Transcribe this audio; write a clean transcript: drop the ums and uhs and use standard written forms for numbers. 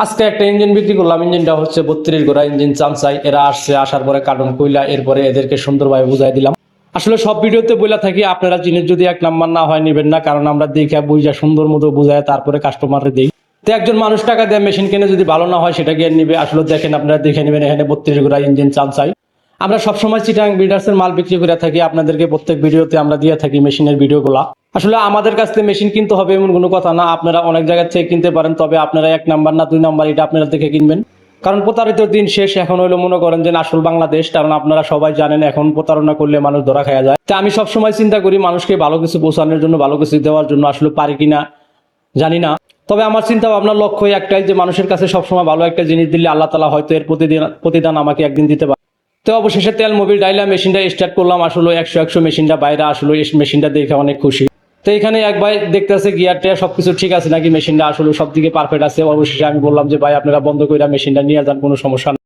আজকে একটা ইঞ্জিন বিক্রি করলাম। ইঞ্জিনটা হচ্ছে 32 ঘোড়া ইঞ্জিন চামচাই। এরা আসছে, আসার পরে কার্টন কইলা, এরপরে এদেরকে সুন্দরভাবে বুঝাই দিলাম। আসলে সব ভিডিওতে বলে থাকি আপনারা জিনিস যদি 1 নাম্বার না হয় নিবেন না, কারণ আমরা দেখে বুঝা সুন্দর মতো বুঝায় তারপরে কাস্টমারকে দিই। তো একজন মানুষ টাকা দিয়ে মেশিন কিনে যদি ভালো না হয় সেটা গিয়ে নিবে। আসলে দেখেন, আপনারা দেখে নেবেন, এখানে 32 ঘোড়া ইঞ্জিন চামচাই। আমরা সবসময় চিটাং বিল্ডার্সের মাল বিক্রি করে থাকি, আপনাদেরকে প্রত্যেক ভিডিওতে আমরা দিয়ে থাকি মেশিনের ভিডিওগুলা। আসলে আমাদের কাছ থেকে মেশিন কিনতে হবে এমন কোনো কথা না, আপনারা অনেক জায়গা থেকে কিনতে পারেন, তবে আপনারা 1 নাম্বার না 2 নাম্বার এটা আপনারা দেখে কিনবেন। কারণ প্রতারিত দিন শেষ, এখন হইলো মনে করেন যে আসল বাংলাদেশ। কারণ আপনারা সবাই জানেন এখন প্রতারণা করলে মানুষ ধরা খাওয়া যায়। তা আমি সবসময় চিন্তা করি মানুষকে ভালো কিছু পৌঁছানোর জন্য, ভালো কিছু দেওয়ার জন্য। আসলে পারি কিনা জানি না, তবে আমার চিন্তা ভাবনার লক্ষ্য একটাই, যে মানুষের কাছে সবসময় ভালো একটা জিনিস দিলে আল্লাহ তাআলা হয়তো এর প্রতিদান আমাকে একদিন দিতে পারে। তো অবশেষে তেল মোবিল ডাইলা মেশিনটা স্টার্ট করলাম। আসলে 100 মেশিনটা বাইরে আসলে এই মেশিনটা দেখে অনেক খুশি। তো এখানে এক ভাই দেখতেছে গিয়ারটা সবকিছু ঠিক আছে নাকি, মেশিনটা আসলে সব দিকে পারফেক্ট আছে। অবশেষে আমি বললাম যে ভাই আপনারা বন্ধ করে মেশিনটা নিয়ে যান, কোনো সমস্যা নেই।